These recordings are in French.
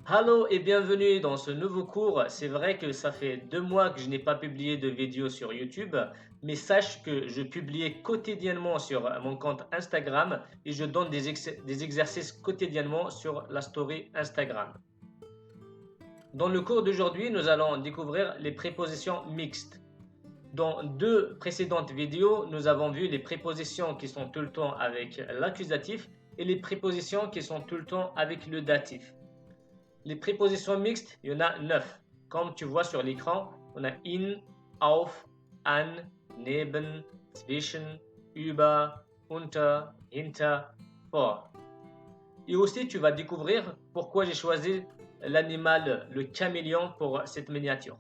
Hallo et bienvenue dans ce nouveau cours. C'est vrai que ça fait 2 mois que je n'ai pas publié de vidéo sur YouTube, mais sache que je publie quotidiennement sur mon compte Instagram et je donne des exercices quotidiennement sur la story Instagram. Dans le cours d'aujourd'hui, nous allons découvrir les prépositions mixtes. Dans 2 précédentes vidéos, nous avons vu les prépositions qui sont tout le temps avec l'accusatif et les prépositions qui sont tout le temps avec le datif. Les prépositions mixtes, il y en a 9. Comme tu vois sur l'écran, on a in, auf, an, neben, zwischen, über, unter, hinter, vor. Et aussi, tu vas découvrir pourquoi j'ai choisi l'animal, le caméléon, pour cette miniature.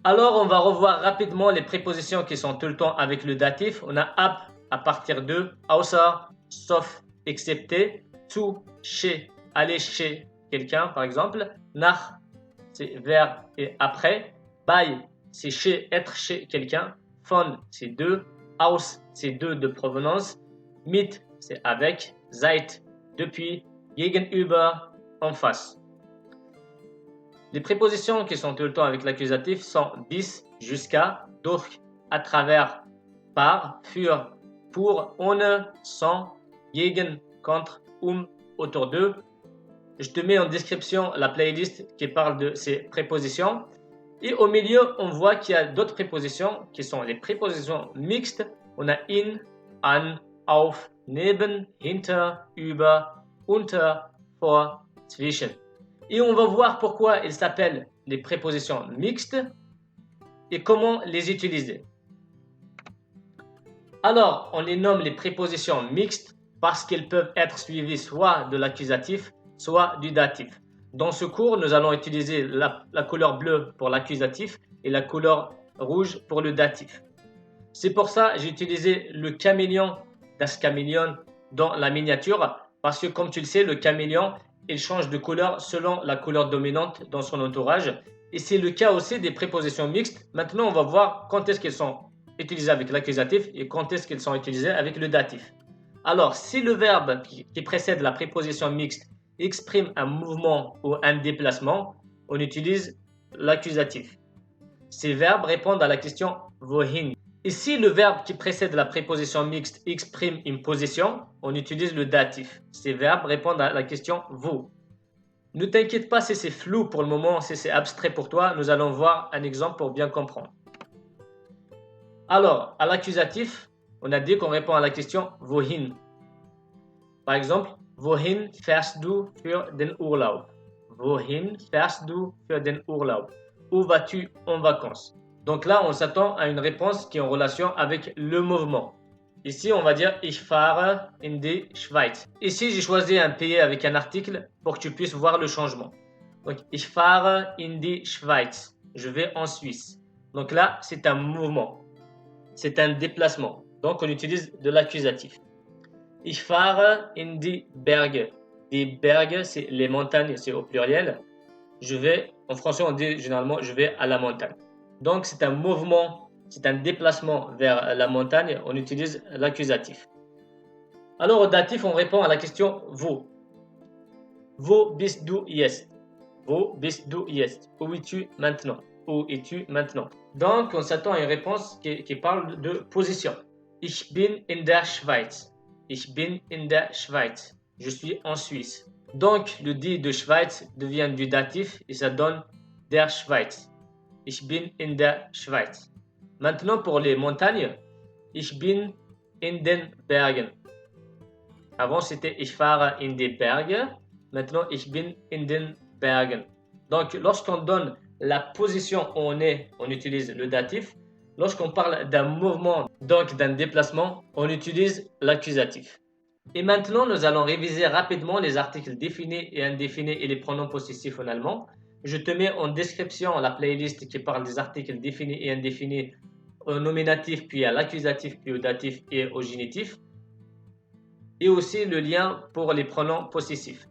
Alors, on va revoir rapidement les prépositions qui sont tout le temps avec le datif. On a ab à partir de, außer, sauf, excepté, zu, chez, aller chez quelqu'un par exemple. Nach, c'est vers et après. Bei, c'est chez, être chez quelqu'un. Von, c'est de. Aus, c'est de provenance. Mit, c'est avec. Seit, depuis. Gegenüber, en face. Les prépositions qui sont tout le temps avec l'accusatif sont bis, jusqu'à, durch, à travers, par, für, pour, ohne, sans, gegen, contre, autour d'eux. Je te mets en description la playlist qui parle de ces prépositions. Et au milieu, on voit qu'il y a d'autres prépositions qui sont les prépositions mixtes. On a in, an, auf, neben, hinter, über, unter, vor, zwischen. Et on va voir pourquoi ils s'appellent les prépositions mixtes et comment les utiliser. Alors, on les nomme les prépositions mixtes parce qu'elles peuvent être suivies soit de l'accusatif, soit du datif. Dans ce cours, nous allons utiliser la couleur bleue pour l'accusatif et la couleur rouge pour le datif. C'est pour ça que j'ai utilisé le caméléon, das Chamäleon, dans la miniature, parce que comme tu le sais, le caméléon, il change de couleur selon la couleur dominante dans son entourage. Et c'est le cas aussi des prépositions mixtes. Maintenant, on va voir quand est-ce qu'elles sont utilisées avec l'accusatif et quand est-ce qu'elles sont utilisées avec le datif. Alors, si le verbe qui précède la préposition mixte exprime un mouvement ou un déplacement, on utilise l'accusatif. Ces verbes répondent à la question wohin. Et si le verbe qui précède la préposition mixte exprime une position, on utilise le datif. Ces verbes répondent à la question wo. Ne t'inquiète pas si c'est flou pour le moment, si c'est abstrait pour toi, nous allons voir un exemple pour bien comprendre. Alors, à l'accusatif, on a dit qu'on répond à la question wohin. Par exemple, wohin fährst du für den Urlaub? Wohin fährst du für den Urlaub? Où vas-tu en vacances? Donc là, on s'attend à une réponse qui est en relation avec le mouvement. Ici, on va dire ich fahre in die Schweiz. Ici, j'ai choisi un pays avec un article pour que tu puisses voir le changement. Donc, ich fahre in die Schweiz. Je vais en Suisse. Donc là, c'est un mouvement. C'est un déplacement. Donc, on utilise de l'accusatif. Ich fahre in die Berge. Die Berge, c'est les montagnes, c'est au pluriel. Je vais, en français, on dit généralement je vais à la montagne. Donc, c'est un mouvement, c'est un déplacement vers la montagne. On utilise l'accusatif. Alors, au datif, on répond à la question wo. Wo bist du jetzt? Wo bist du jetzt? Où es-tu maintenant? Où es-tu maintenant? Donc, on s'attend à une réponse qui parle de position. Ich bin in der Schweiz. Ich bin in der Schweiz. Je suis en Suisse. Donc, le die de Schweiz devient du datif et ça donne der Schweiz. Ich bin in der Schweiz. Maintenant, pour les montagnes, ich bin in den Bergen. Avant, c'était ich fahre in die Berge. Maintenant, ich bin in den Bergen. Donc, lorsqu'on donne la position où on est, on utilise le datif. Lorsqu'on parle d'un mouvement, donc d'un déplacement, on utilise l'accusatif. Et maintenant, nous allons réviser rapidement les articles définis et indéfinis et les pronoms possessifs en allemand. Je te mets en description la playlist qui parle des articles définis et indéfinis au nominatif, puis à l'accusatif, puis au datif et au génitif. Et aussi le lien pour les pronoms possessifs.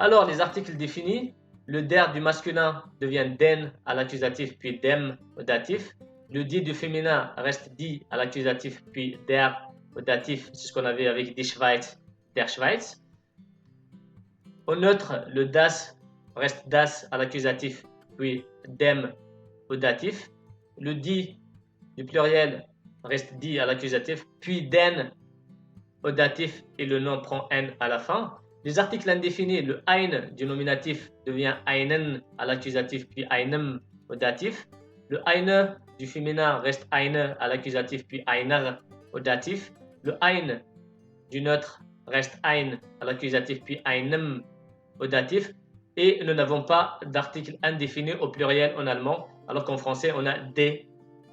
Alors, les articles définis, le der du masculin devient den à l'accusatif, puis dem au datif. Le die du féminin reste die à l'accusatif, puis der au datif. C'est ce qu'on avait avec die Schweiz, der Schweiz. Au neutre, le das reste das à l'accusatif, puis dem au datif. Le die du pluriel reste die à l'accusatif, puis den au datif et le nom prend n à la fin. Les articles indéfinis, le ein du nominatif devient einen à l'accusatif, puis einem au datif. Le eine du féminin reste eine à l'accusatif, puis einer au datif. Le ein du neutre reste ein à l'accusatif, puis einem au datif. Et nous n'avons pas d'article indéfini au pluriel en allemand, alors qu'en français on a des,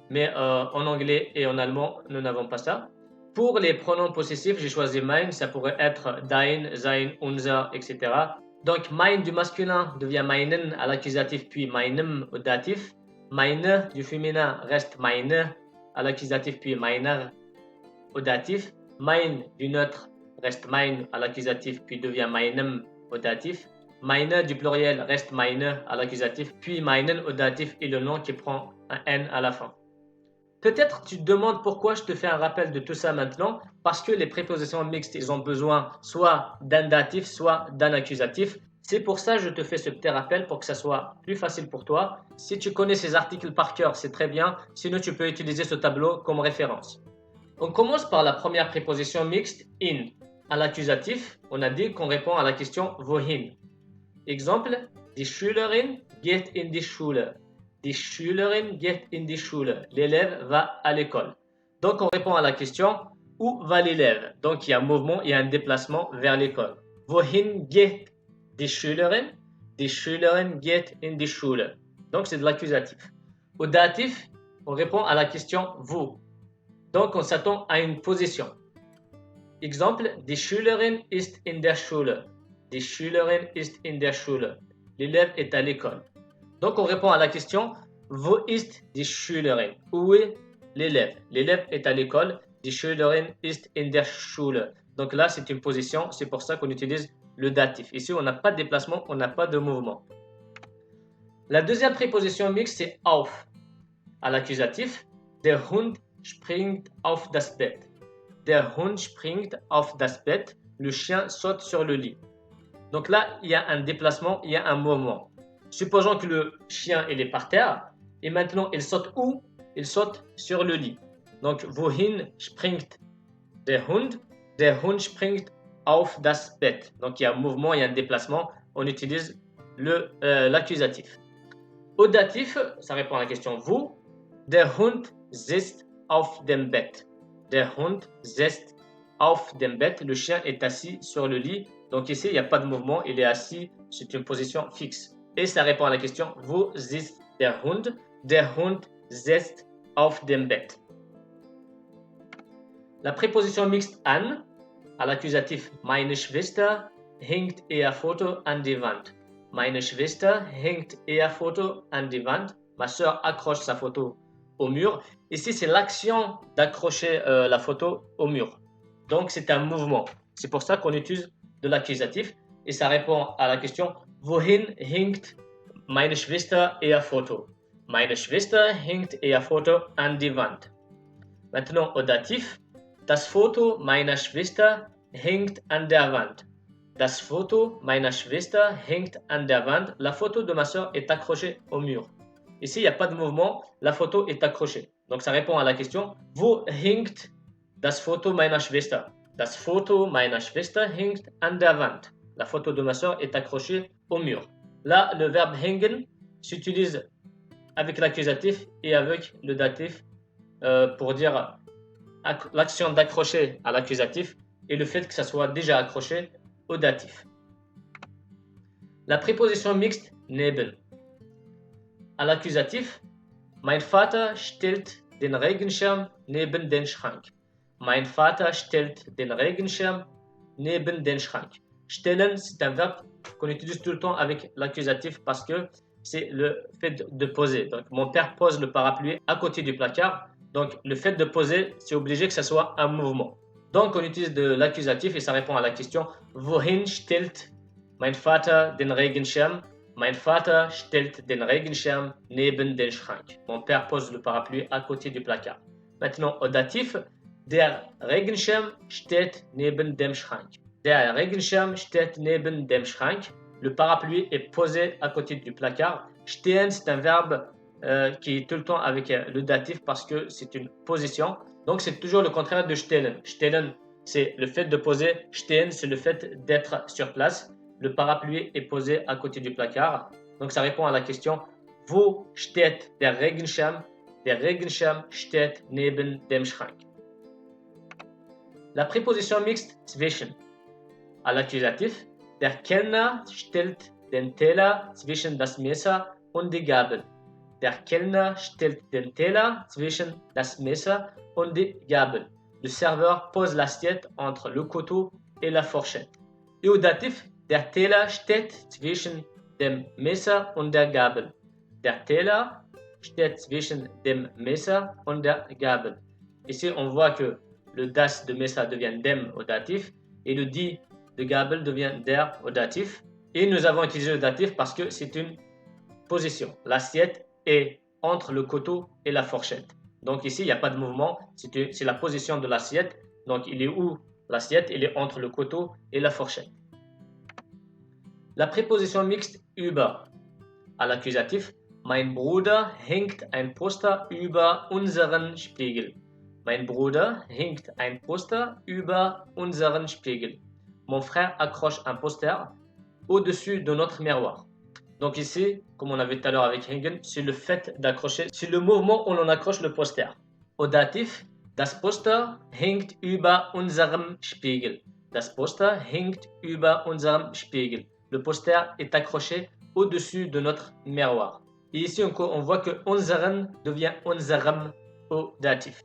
mais en anglais et en allemand nous n'avons pas ça. Pour les pronoms possessifs, j'ai choisi mein, ça pourrait être dein, sein, unser, etc. Donc mein du masculin devient meinen à l'accusatif, puis meinem au datif. Meine du féminin reste meine à l'accusatif, puis meiner au datif. Mein du neutre reste mein à l'accusatif, puis devient meinem au datif. Meine du pluriel reste meine à l'accusatif, puis meinen au datif et le nom qui prend un n à la fin. Peut-être tu te demandes pourquoi je te fais un rappel de tout ça maintenant, parce que les prépositions mixtes, ils ont besoin soit d'un datif, soit d'un accusatif. C'est pour ça que je te fais ce petit rappel pour que ça soit plus facile pour toi. Si tu connais ces articles par cœur, c'est très bien. Sinon, tu peux utiliser ce tableau comme référence. On commence par la première préposition mixte, in. À l'accusatif, on a dit qu'on répond à la question wohin. Exemple, die Schülerin geht in die Schule. Die Schülerin geht in die Schule. L'élève va à l'école. Donc, on répond à la question où va l'élève. Donc, il y a un mouvement, il y a un déplacement vers l'école. Wohin geht die Schülerin? Die Schülerin geht in die Schule. Donc, c'est de l'accusatif. Au datif, on répond à la question wo. Donc, on s'attend à une position. Exemple, die Schülerin ist in der Schule. Die Schülerin ist in der Schule. L'élève est à l'école. Donc, on répond à la question wo ist die Schülerin? Où est l'élève? L'élève est à l'école. Die Schülerin ist in der Schule. Donc là, c'est une position. C'est pour ça qu'on utilise le datif. Ici, on n'a pas de déplacement, on n'a pas de mouvement. La deuxième préposition mixte, c'est auf. À l'accusatif, der Hund springt auf das Bett. Der Hund springt auf das Bett. Le chien saute sur le lit. Donc là, il y a un déplacement, il y a un mouvement. Supposons que le chien il est par terre et maintenant il saute où? Il saute sur le lit. Donc, wohin springt der Hund? Der Hund springt auf das Bett. Donc, il y a un mouvement, il y a un déplacement. On utilise l'accusatif. Au datif, ça répond à la question wo. Der Hund sitzt auf dem Bett. Der Hund sitzt auf dem Bett. Le chien est assis sur le lit. Donc ici, il n'y a pas de mouvement. Il est assis. C'est une position fixe. Et ça répond à la question wo sitzt der Hund? Der Hund sitzt auf dem Bett. La préposition mixte an, à l'accusatif meine Schwester hängt ihr Foto an die Wand. Meine Schwester hängt ihr Foto an die Wand. Ma soeur accroche sa photo au mur. Ici, c'est l'action d'accrocher la photo au mur. Donc, c'est un mouvement. C'est pour ça qu'on utilise de l'accusatif. Et ça répond à la question wohin hängt meine Schwester ihr Foto? Meine Schwester hängt ihr Foto an die Wand. Maintenant, au datif, das Foto meiner Schwester hängt an der Wand. Das Foto meiner Schwester hängt an der Wand. La photo de ma soeur est accrochée au mur. Ici, il n'y a pas de mouvement, la photo est accrochée. Donc, ça répond à la question wo hängt das Foto meiner Schwester? Das Foto meiner Schwester hängt an der Wand. La photo de ma soeur est accrochée au mur. Là, le verbe hängen s'utilise avec l'accusatif et avec le datif pour dire l'action d'accrocher à l'accusatif et le fait que ça soit déjà accroché au datif. La préposition mixte neben. À l'accusatif, mein Vater stellt den Regenschirm neben den Schrank. Mein Vater stellt den Regenschirm neben den Schrank. Stellen, c'est un verbe qu'on utilise tout le temps avec l'accusatif parce que c'est le fait de poser. Donc, mon père pose le parapluie à côté du placard. Donc, le fait de poser, c'est obligé que ça soit un mouvement. Donc, on utilise de l'accusatif et ça répond à la question wohin stellt mein Vater den Regenschirm? Mein Vater stellt den Regenschirm neben den Schrank. Mon père pose le parapluie à côté du placard. Maintenant, au datif, der Regenschirm steht neben dem Schrank. Der Regenschirm steht neben dem Schrank. Le parapluie est posé à côté du placard. Stehen, c'est un verbe qui est tout le temps avec le datif parce que c'est une position. Donc, c'est toujours le contraire de stellen. Stellen, c'est le fait de poser. Stehen, c'est le fait d'être sur place. Le parapluie est posé à côté du placard. Donc, ça répond à la question Wo steht der Regenschirm? Der Regenschirm steht neben dem Schrank. La préposition mixte zwischen. À l'accusatif, der Kellner stellt den Teller zwischen das Messer und die Gabel. Der Kellner stellt den Teller zwischen das Messer und die Gabel. Le serveur pose l'assiette entre le couteau et la fourchette. Et au datif, der Teller steht zwischen dem Messer und der Gabel. Der Teller steht zwischen dem Messer und der Gabel. Ici, on voit que le das de Messer devient dem au datif et le di de Gabel devient der au datif. Et nous avons utilisé le datif parce que c'est une position. L'assiette est entre le couteau et la fourchette. Donc ici, il n'y a pas de mouvement, c'est la position de l'assiette. Donc il est où l'assiette? Il est entre le couteau et la fourchette. La préposition mixte über. À l'accusatif, mein Bruder hängt ein Poster über unseren Spiegel. Mein Bruder hängt ein Poster über unseren Spiegel. Mon frère accroche un poster au-dessus de notre miroir. Donc ici, comme on a vu tout à l'heure avec hängen, c'est le fait d'accrocher, c'est le mouvement où l'on accroche le poster. Au datif, das Poster hängt über unserem Spiegel. Das Poster hängt über unserem Spiegel. Le poster est accroché au-dessus de notre miroir. Et ici, on voit que unseren devient unserem au datif.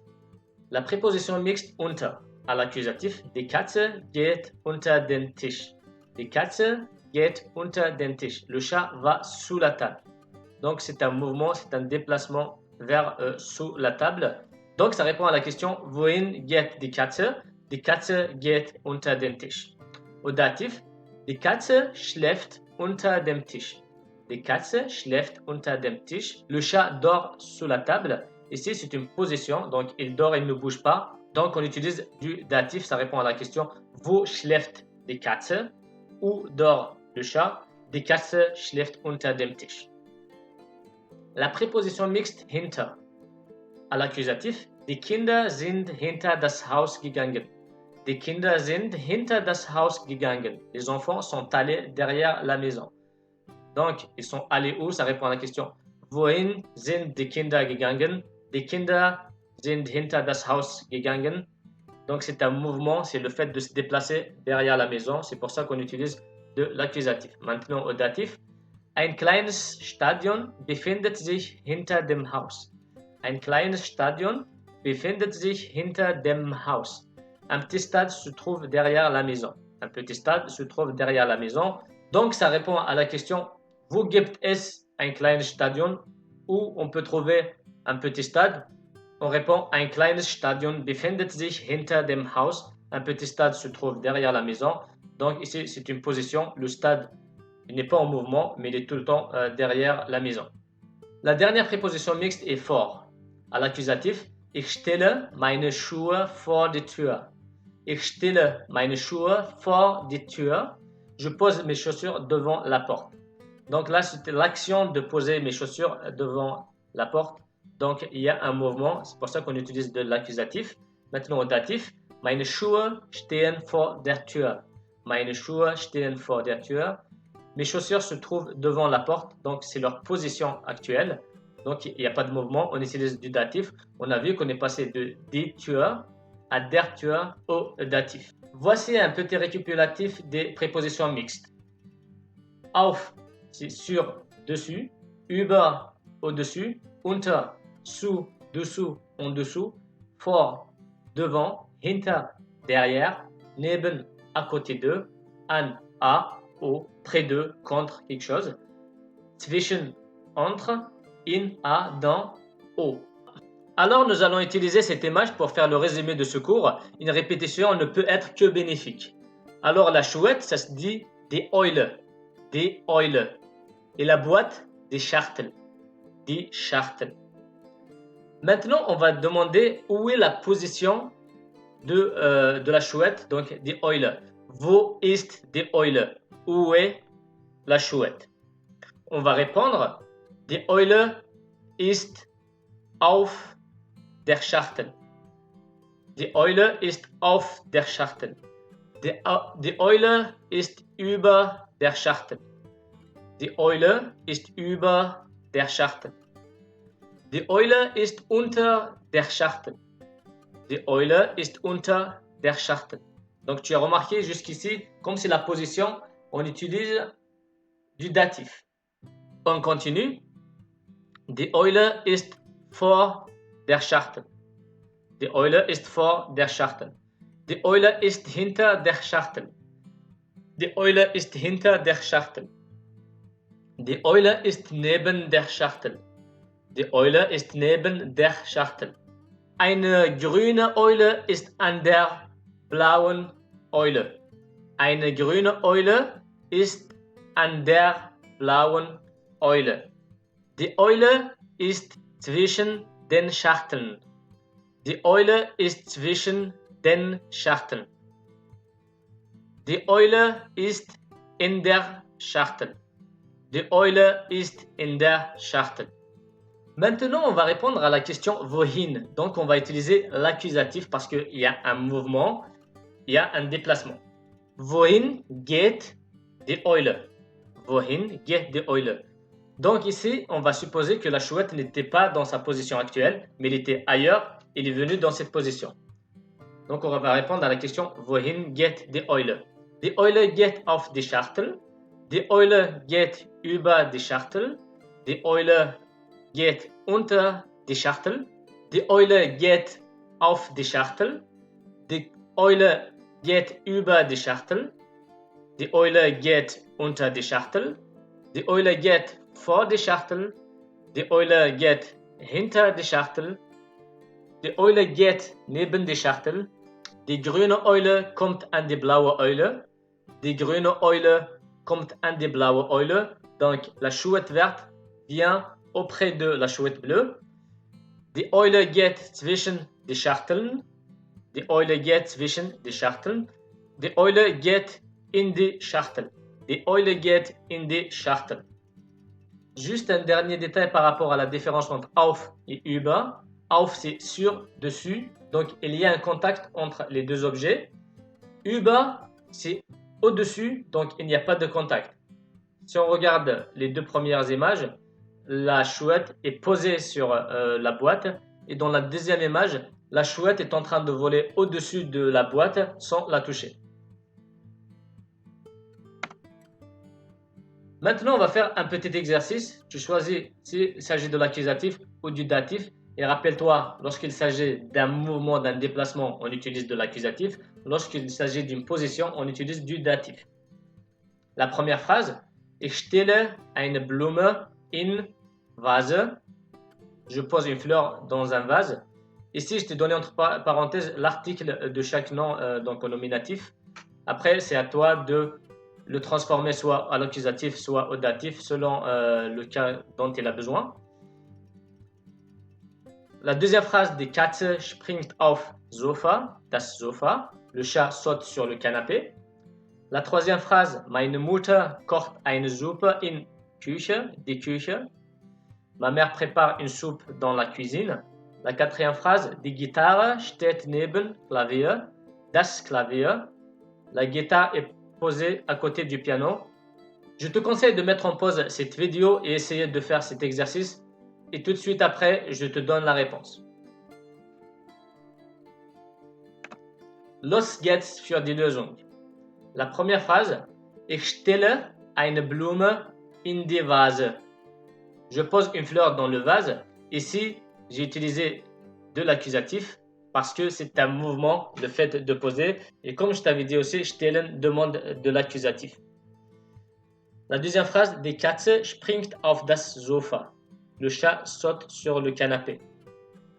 La préposition mixte unter. À l'accusatif, die Katze geht unter den Tisch. Die Katze geht unter den Tisch. Le chat va sous la table. Donc c'est un mouvement, c'est un déplacement vers sous la table. Donc ça répond à la question wohin geht die Katze? Die Katze geht unter den Tisch. Au datif, die Katze schläft unter dem Tisch. Die Katze schläft unter dem Tisch. Le chat dort sous la table. Ici c'est une position, donc il dort, il ne bouge pas. Donc, on utilise du datif, ça répond à la question Wo schläft die Katze? Où dort le chat? Die Katze schläft unter dem Tisch. La préposition mixte hinter. À l'accusatif, die Kinder sind hinter das Haus gegangen. Die Kinder sind hinter das Haus gegangen. Les enfants sont allés derrière la maison. Donc, ils sont allés où? Ça répond à la question Wohin sind die Kinder gegangen? Die Kinder sind hinter das Haus gegangen. Donc c'est un mouvement, c'est le fait de se déplacer derrière la maison. C'est pour ça qu'on utilise de l'accusatif. Maintenant au datif. Ein kleines Stadion befindet sich hinter dem Haus. Ein kleines Stadion befindet sich hinter dem Haus. Un petit stade se trouve derrière la maison. Un petit stade se trouve derrière la maison. Donc ça répond à la question Wo gibt es ein kleines Stadion? Où on peut trouver un petit stade? On répond ein kleines Stadion befindet sich hinter dem Haus. Un petit stade se trouve derrière la maison. Donc ici, c'est une position. Le stade n'est pas en mouvement, mais il est tout le temps derrière la maison. La dernière préposition mixte est vor. À l'accusatif, ich stelle meine Schuhe vor die Tür. Ich stelle meine Schuhe vor die Tür. Je pose mes chaussures devant la porte. Donc là, c'était l'action de poser mes chaussures devant la porte. Donc, il y a un mouvement, c'est pour ça qu'on utilise de l'accusatif. Maintenant, au datif, meine Schuhe stehen vor der Tür. Meine Schuhe stehen vor der Tür. Mes chaussures se trouvent devant la porte, donc c'est leur position actuelle. Donc, il n'y a pas de mouvement, on utilise du datif. On a vu qu'on est passé de die Tür à der Tür au datif. Voici un petit récapitulatif des prépositions mixtes. Auf, c'est sur, dessus. Über, au-dessus. Unter, sous, dessous, en dessous. Vor, devant. Hinter, derrière. Neben, à côté d'eux. An, à, au, près d'eux, contre quelque chose. Zwischen, entre. In, à, dans, au. Alors nous allons utiliser cette image pour faire le résumé de ce cours. Une répétition ne peut être que bénéfique. Alors la chouette, ça se dit die Eule. Die Eule. Et la boîte, die Schachtel. Die Schachtel. Maintenant, on va demander où est la position de la chouette, donc die Eule. Wo ist die Eule? Où est la chouette? On va répondre, die Eule ist auf der Schachtel. Die Eule ist auf der Schachtel. Die Eule ist über der Schachtel. Die Eule ist über der Schachtel. Die Eule ist unter der Schachtel. Die Eule ist unter der Schachtel. Donc tu as remarqué jusqu'ici, comme c'est la position, on utilise du datif. On continue. Die Eule ist vor der Schachtel. Die Eule ist vor der Schachtel. Die Eule ist hinter der Schachtel. Die Eule ist hinter der Schachtel. Die Eule ist neben der Schachtel. Die Eule ist neben der Schachtel. Eine grüne Eule ist an der blauen Eule. Eine grüne Eule ist an der blauen Eule. Die Eule ist zwischen den Schachteln. Die Eule ist zwischen den Schachteln. Die Eule ist in der Schachtel. Die Eule ist in der Schachtel. Maintenant, on va répondre à la question wohin. Donc, on va utiliser l'accusatif parce qu'il y a un mouvement, il y a un déplacement. Wohin geht die Eule? Wohin geht die Eule? Donc ici, on va supposer que la chouette n'était pas dans sa position actuelle, mais il était ailleurs, il est venu dans cette position. Donc, on va répondre à la question wohin geht die Eule? Die Eule geht auf die Schachtel. Die Eule geht über die Schachtel. Die Eule geht unter die Schachtel. Die Eule geht auf die Schachtel. Die Eule geht über die Schachtel. Die Eule geht unter die Schachtel. Die Eule geht vor die Schachtel. Die Eule geht hinter die Schachtel. Die Eule geht neben die Schachtel. Die grüne Eule kommt an die blaue Eule. Die grüne Eule kommt an die blaue Eule. Donc la chouette verte vient auprès de la chouette bleue. Die Eule geht zwischen die Schachteln. Die Eule geht zwischen die Schachteln. Die Eule geht in die Schachtel. Die Eule geht in die Schachtel. Juste un dernier détail par rapport à la différence entre auf et über. Auf, c'est sur, dessus. Donc, il y a un contact entre les deux objets. Über, c'est au-dessus. Donc, il n'y a pas de contact. Si on regarde les deux premières images, la chouette est posée sur la boîte. Et dans la deuxième image, la chouette est en train de voler au-dessus de la boîte sans la toucher. Maintenant, on va faire un petit exercice. Tu choisis s'il s'agit de l'accusatif ou du datif. Et rappelle-toi, lorsqu'il s'agit d'un mouvement, d'un déplacement, on utilise de l'accusatif. Lorsqu'il s'agit d'une position, on utilise du datif. La première phrase, ich stelle eine Blume in Vase. Je pose une fleur dans un vase. Ici, je t'ai donné entre parenthèses l'article de chaque nom, donc au nominatif. Après, c'est à toi de le transformer soit à l'accusatif, soit au datif, selon le cas dont il a besoin. La deuxième phrase, die Katze springt auf Sofa, das Sofa. Le chat saute sur le canapé. La troisième phrase, meine Mutter kocht eine Suppe in Küche, die Küche. Ma mère prépare une soupe dans la cuisine. La quatrième phrase, die Gitarre steht neben Klavier, das Klavier. La guitare est posée à côté du piano. Je te conseille de mettre en pause cette vidéo et essayer de faire cet exercice. Et tout de suite après, je te donne la réponse. Los geht's für die Lösung. La première phrase, ich stelle eine Blume in die Vase. Je pose une fleur dans le vase. Ici, j'ai utilisé de l'accusatif parce que c'est un mouvement, le fait de poser. Et comme je t'avais dit aussi, stellen demande de l'accusatif. La deuxième phrase, die Katze springt auf das Sofa. Le chat saute sur le canapé.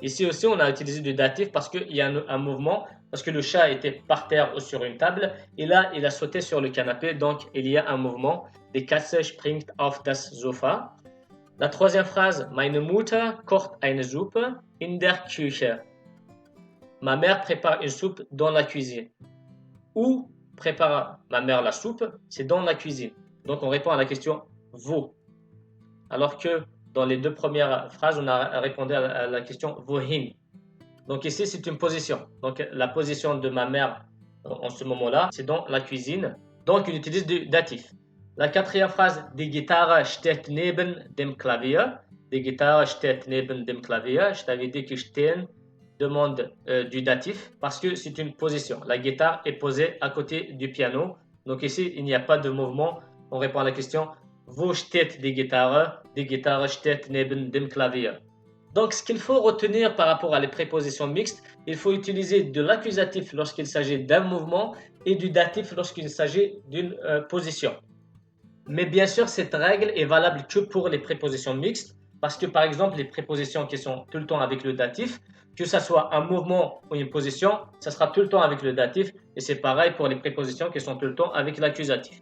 Ici aussi, on a utilisé du datif parce qu'il y a un mouvement, parce que le chat était par terre ou sur une table, et là, il a sauté sur le canapé, donc il y a un mouvement. Die Katze springt auf das Sofa. La troisième phrase, meine Mutter kocht eine Suppe in der Küche. Ma mère prépare une soupe dans la cuisine. Où prépare ma mère la soupe? C'est dans la cuisine. Donc on répond à la question wo. Alors que dans les deux premières phrases, on a répondu à la question wohin. Donc ici, c'est une position. Donc la position de ma mère en ce moment-là, c'est dans la cuisine. Donc il utilise du datif. La quatrième phrase, die Gitarre steht neben dem Klavier. Die Gitarre steht neben dem Klavier. Je t'avais dit que stehen demande du datif parce que c'est une position. La guitare est posée à côté du piano. Donc ici, il n'y a pas de mouvement. On répond à la question wo steht die Gitarre? Die Gitarre steht neben dem Klavier. Donc, ce qu'il faut retenir par rapport à les prépositions mixtes, il faut utiliser de l'accusatif lorsqu'il s'agit d'un mouvement et du datif lorsqu'il s'agit d'une position. Mais bien sûr, cette règle est valable que pour les prépositions mixtes parce que, par exemple, les prépositions qui sont tout le temps avec le datif, que ce soit un mouvement ou une position, ça sera tout le temps avec le datif et c'est pareil pour les prépositions qui sont tout le temps avec l'accusatif.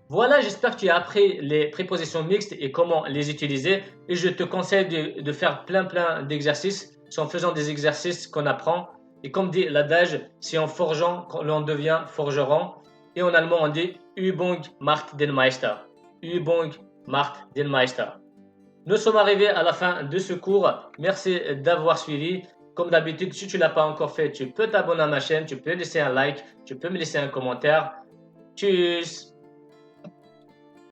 Voilà, j'espère que tu as appris les prépositions mixtes et comment les utiliser. Et je te conseille de faire plein d'exercices. C'est en faisant des exercices qu'on apprend. Et comme dit l'adage, c'est en forgeant qu'on l'on devient forgeron. Et en allemand, on dit Übung macht den Meister. Übung macht den Meister. Nous sommes arrivés à la fin de ce cours. Merci d'avoir suivi. Comme d'habitude, si tu ne l'as pas encore fait, tu peux t'abonner à ma chaîne, tu peux laisser un like, tu peux me laisser un commentaire. Tchuss!